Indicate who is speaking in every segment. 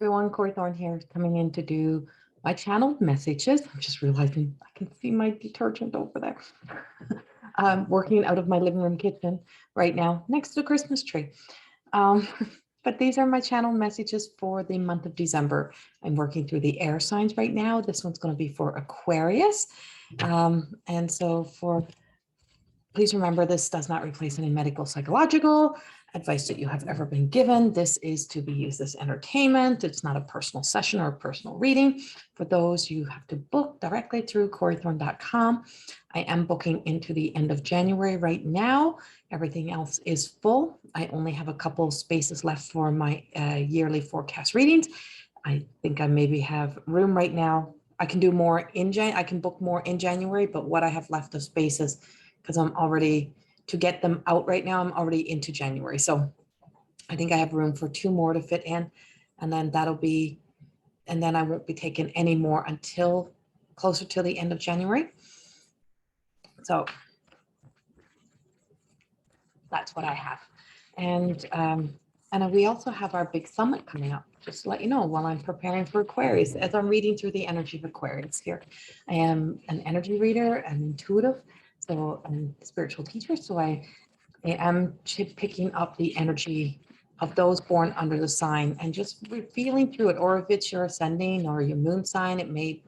Speaker 1: Everyone, Corrie Thorne here, coming in to do my channeled messages. I'm just realizing I can see my detergent over there. I'm working out of my living room kitchen right now next to the Christmas tree. But these are my channel messages for the month of December. I'm working through the air signs right now. This one's going to be for Aquarius. And so please remember, this does not replace any medical, psychological advice that you have ever been given. This is to be used as entertainment. It's not a personal session or a personal reading. For those, you have to book directly through corriethorne.com. I am booking into the end of January right now. Everything else is full. I only have a couple of spaces left for my yearly forecast readings. I think I maybe have room right now. I can do more I can book more in January, but what I have left of spaces, because I'm already, to get them out right now, I'm already into January. So I think I have room for 2 more to fit in, and then and then I won't be taking any more until closer to the end of January. So that's what I have. And we also have our big summit coming up, just to let you know, while I'm preparing for Aquarius, as I'm reading through the energy of Aquarius here. I am an energy reader, an intuitive, so I'm a spiritual teacher. So I am picking up the energy of those born under the sign and just feeling through it. Or if it's your ascending or your moon sign, it may,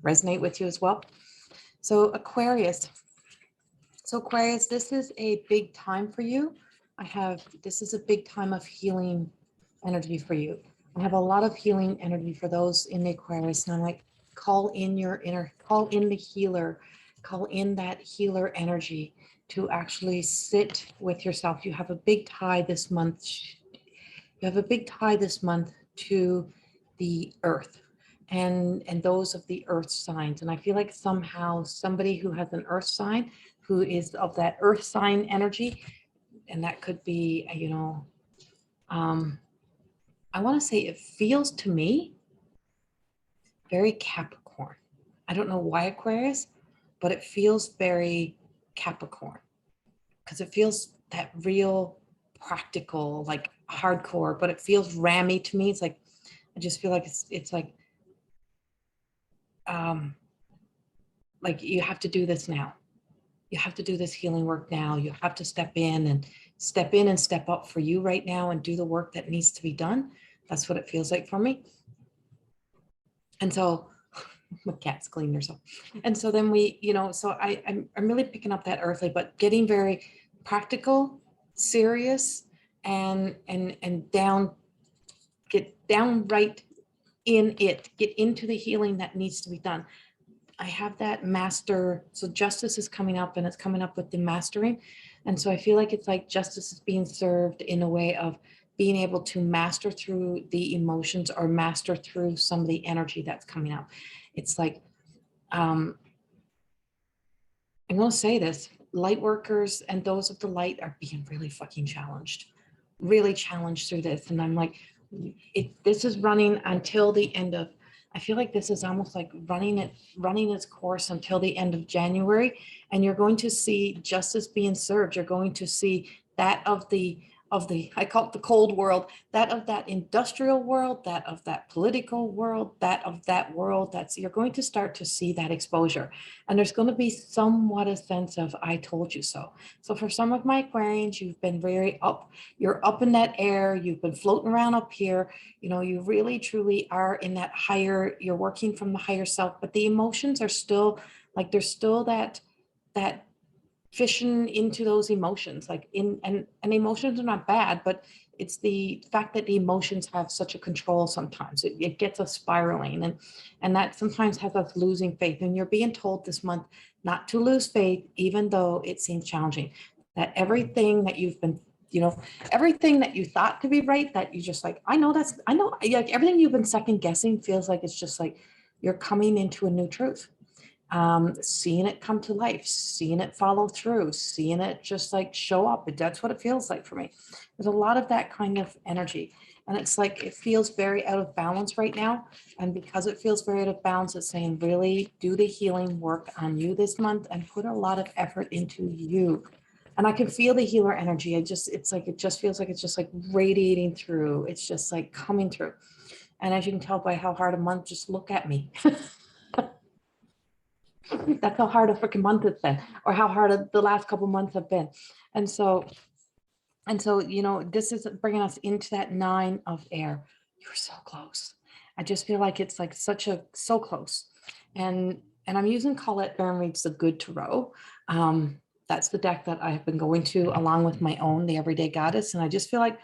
Speaker 1: resonate with you as well. So Aquarius. So Aquarius, this is a big time for you. This is a big time of healing energy for you. I have a lot of healing energy for those in the Aquarius. And I'm like, call in the healer, call in that healer energy to actually sit with yourself. You have a big tie this month. You have a big tie this month to the earth and those of the earth signs. And I feel like somehow somebody who has an earth sign, who is of that earth sign energy, and that could be, I want to say it feels to me very Capricorn. I don't know why Aquarius, but it feels very Capricorn because it feels that real practical, like hardcore, but it feels rammy to me. It's like, I just feel like it's like you have to do this now. You have to do this healing work now. You have to step in and step up for you right now and do the work that needs to be done. That's what it feels like for me. And so my cat's cleaning herself. And so then I'm really picking up that earthly, but getting very practical, serious, and get downright in it, get into the healing that needs to be done. I have that master. So justice is coming up, and it's coming up with the mastering. And so I feel like it's like justice is being served in a way of being able to master through the emotions or master through some of the energy that's coming up. It's like, I'm going to say this, light workers and those of the light are being really fucking challenged through this. And I'm like, this is running until the end of, I feel like this is almost like running its course until the end of January. And you're going to see justice being served. You're going to see that of the, I call it the cold world, that of that industrial world, that of that political world, that of that world, you're going to start to see that exposure. And there's going to be somewhat a sense of, I told you so. So for some of my Aquarians, you've been you're up in that air, you've been floating around up here, you really truly are in that higher, you're working from the higher self, but the emotions are still like, there's still that fishing into those emotions, and emotions are not bad, but it's the fact that the emotions have such a control sometimes. It gets us spiraling, and that sometimes has us losing faith. And you're being told this month not to lose faith, even though it seems challenging, that everything that you've been, everything that you thought to be right, that you just like, I know, like everything you've been second guessing feels like it's just like you're coming into a new truth. Seeing it come to life, seeing it follow through, seeing it just like show up. That's what it feels like for me. There's a lot of that kind of energy. And it's like, it feels very out of balance right now. And because it feels very out of balance, it's saying really do the healing work on you this month and put a lot of effort into you. And I can feel the healer energy. It just feels like it's just like radiating through. It's just like coming through. And as you can tell by how hard a month, just look at me. That's how hard a freaking month has been, or how hard the last couple months have been. And so, you know, this is bringing us into that 9 of air. You're so close. I just feel like it's like so close. And I'm using Colette Baron-Reid's The Good Tarot. That's the deck that I have been going to along with my own, the Everyday Goddess. And I just feel like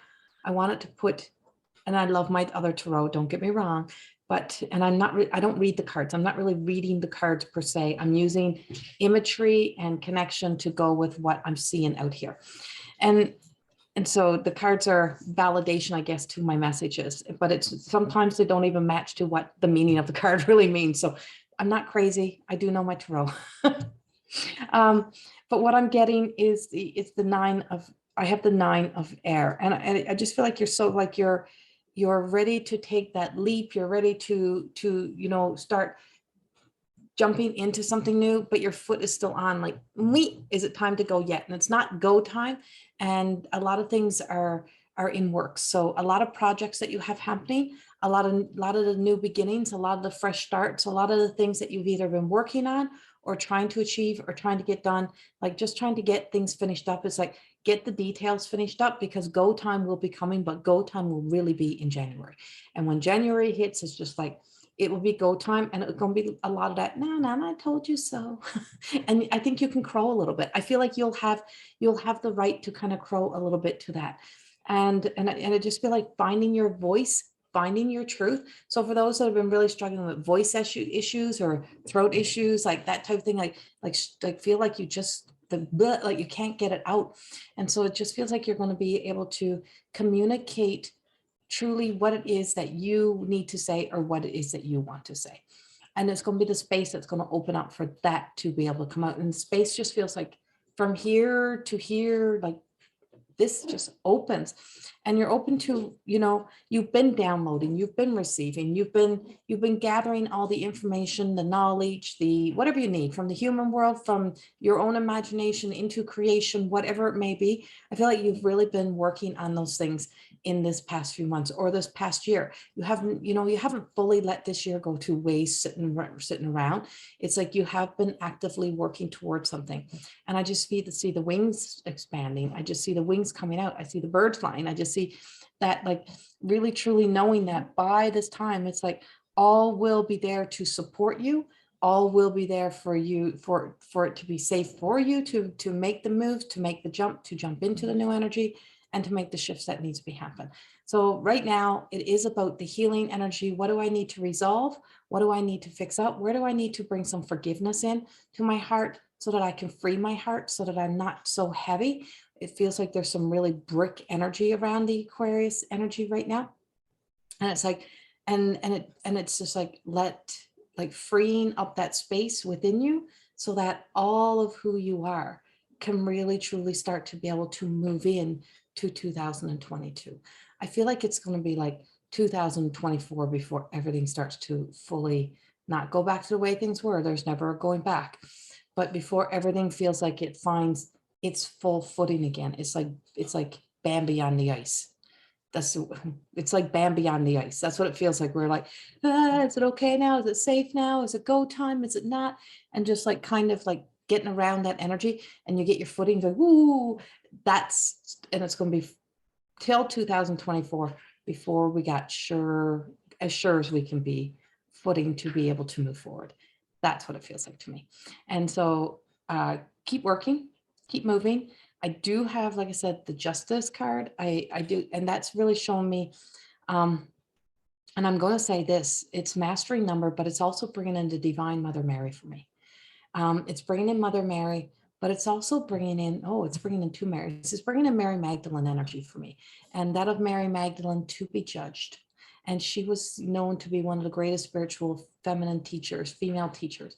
Speaker 1: I wanted to put, and I love my other tarot, don't get me wrong, but, and I don't read the cards. I'm not really reading the cards per se. I'm using imagery and connection to go with what I'm seeing out here. And so the cards are validation, I guess, to my messages, but it's sometimes they don't even match to what the meaning of the card really means. So I'm not crazy. I do know my tarot. But what I'm getting is it's the 9 of, I have the 9 of air, and I just feel like you're so like you're ready to take that leap. You're ready to you know, start jumping into something new, but your foot is still on, like, is it time to go yet? And it's not go time. And a lot of things are in works. So a lot of projects that you have happening, a lot of the new beginnings, a lot of the fresh starts, a lot of the things that you've either been working on or trying to achieve or trying to get done, like just trying to get things finished up. It's like, get the details finished up, because go time will be coming, but go time will really be in January. And when January hits, it's just like, it will be go time, and it's going to be a lot of that. No, I told you so. And I think you can crow a little bit. I feel like you'll have the right to kind of crow a little bit to that. And I just feel like finding your voice, finding your truth. So for those that have been really struggling with voice issues or throat issues, like that type of thing, like feel like you just, like you can't get it out. And so it just feels like you're going to be able to communicate truly what it is that you need to say, or what it is that you want to say. And it's going to be the space that's going to open up for that to be able to come out. And space just feels like from here to here, like this just opens, and you're open to, you know, you've been downloading, you've been receiving, you've been gathering all the information, the knowledge, the whatever you need from the human world, from your own imagination into creation, whatever it may be. I feel like you've really been working on those things in this past few months or this past year. You haven't fully let this year go to waste sitting around. It's like you have been actively working towards something. And I just see the wings expanding. I just see the wings coming out. I see the birds flying. I just see that, like, really truly knowing that by this time, it's like all will be there to support you. All will be there for you, for it to be safe for you to make the moves, to make the jump, to jump into the new energy, and to make the shifts that needs to be happen. So right now it is about the healing energy. What do I need to resolve? What do I need to fix up? Where do I need to bring some forgiveness in to my heart so that I can free my heart, so that I'm not so heavy? It feels like there's some really brick energy around the Aquarius energy right now. And it's like, and it's just like, freeing up that space within you so that all of who you are can really truly start to be able to move in to 2022. I feel like it's going to be like 2024 before everything starts to fully not go back to the way things were. There's never a going back, but before everything feels like it finds its full footing again. It's like Bambi on the ice. It's like Bambi on the ice. That's what it feels like. We're like, is it okay now? Is it safe now? Is it go time? Is it not? And just like kind of like getting around that energy, and you get your footing, like, woo, and it's going to be till 2024 before we got as sure as we can be, footing to be able to move forward. That's what it feels like to me. And so keep working, keep moving. I do have, like I said, the Justice card. I do, and that's really showing me, and I'm going to say this, it's mastery number, but it's also bringing in the Divine Mother Mary for me. It's bringing in Mother Mary, but it's also bringing in, it's bringing in two Marys. It's bringing in Mary Magdalene energy for me, and that of Mary Magdalene to be judged. And she was known to be one of the greatest spiritual feminine teachers, female teachers.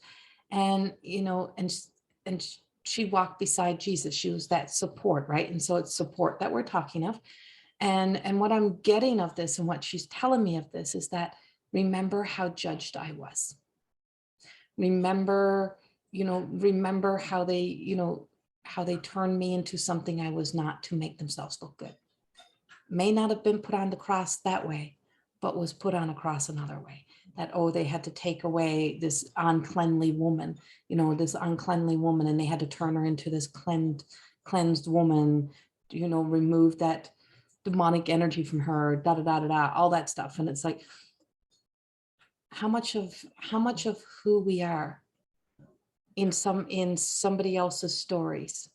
Speaker 1: And, you know, and she walked beside Jesus. She was that support, right? And so it's support that we're talking of. And what I'm getting of this, and what she's telling me of this, is that remember how judged I was. Remember how they turned me into something I was not to make themselves look good. May not have been put on the cross that way, but was put on a cross another way. That, oh, they had to take away this uncleanly woman, you know, this uncleanly woman, and they had to turn her into this cleansed woman, you know, remove that demonic energy from her, da da da da da, all that stuff. And it's like, how much of who we are in somebody else's stories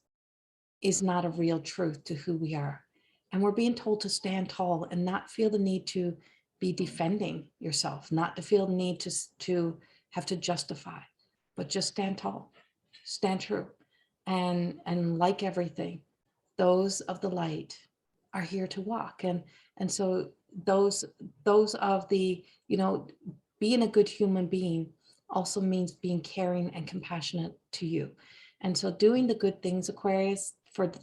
Speaker 1: is not a real truth to who we are. And we're being told to stand tall and not feel the need to be defending yourself, not to feel the need to have to justify, but just stand tall, stand true. And like everything, those of the light are here to walk. And so those of the, you know, being a good human being also means being caring and compassionate to you. And so doing the good things, Aquarius,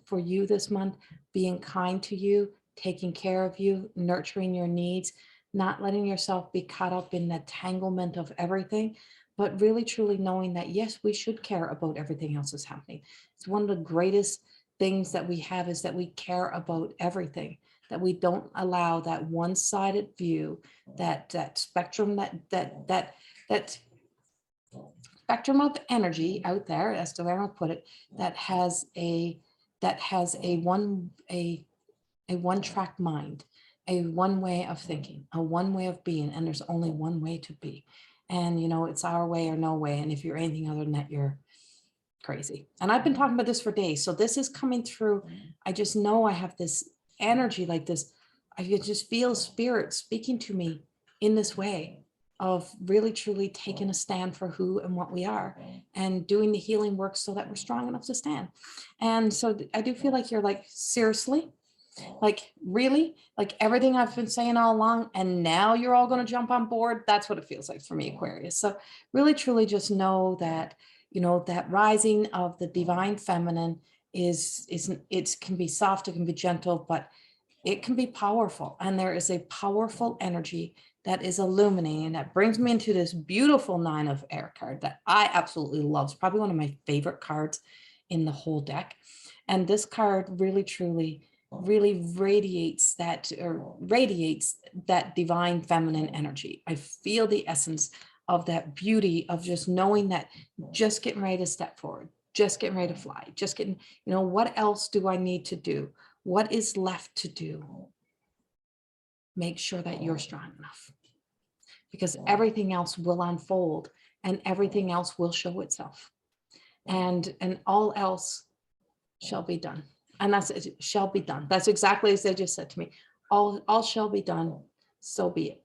Speaker 1: for you this month, being kind to you, taking care of you, nurturing your needs, not letting yourself be caught up in the tanglement of everything, but really truly knowing that, yes, we should care about everything else that's happening. It's one of the greatest things that we have, is that we care about everything, that we don't allow that one-sided view, that spectrum, that spectrum of energy out there, as the way I put it, that has a one-track mind, a one way of thinking, a one way of being, and there's only one way to be. And, you know, it's our way or no way. And if you're anything other than that, you're crazy. And I've been talking about this for days. So this is coming through. I just know I have this energy like this. I could just feel spirit speaking to me in this way of really truly taking a stand for who and what we are, and doing the healing work so that we're strong enough to stand. And so I do feel like you're like, seriously, like really, like everything I've been saying all along, and now you're all going to jump on board. That's what it feels like for me, Aquarius. So really truly just know that, you know, that rising of the divine feminine it can be soft, it can be gentle, but it can be powerful. And there is a powerful energy that is illuminating. That brings me into this beautiful 9 of Air card that I absolutely love. It's probably one of my favorite cards in the whole deck. And this card really truly radiates that divine feminine energy. I feel the essence of that beauty of just knowing that, just getting ready to step forward, just getting ready to fly, just getting, you know, what else do I need to do? What is left to do? Make sure that you're strong enough, because everything else will unfold and everything else will show itself, and all else shall be done. And that's it, shall be done. That's exactly as they just said to me. All shall be done, so be it.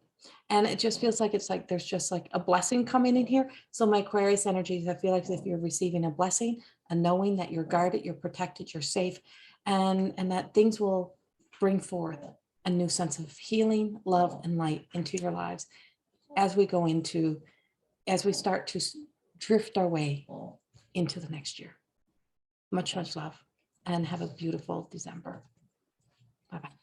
Speaker 1: And it just feels like, it's like there's just like a blessing coming in here. So my Aquarius energies, I feel like if you're receiving a blessing, a knowing that you're guarded, you're protected, you're safe, and that things will bring forth a new sense of healing, love, and light into your lives as we start to drift our way into the next year. Much, much love, and have a beautiful December. Bye-bye.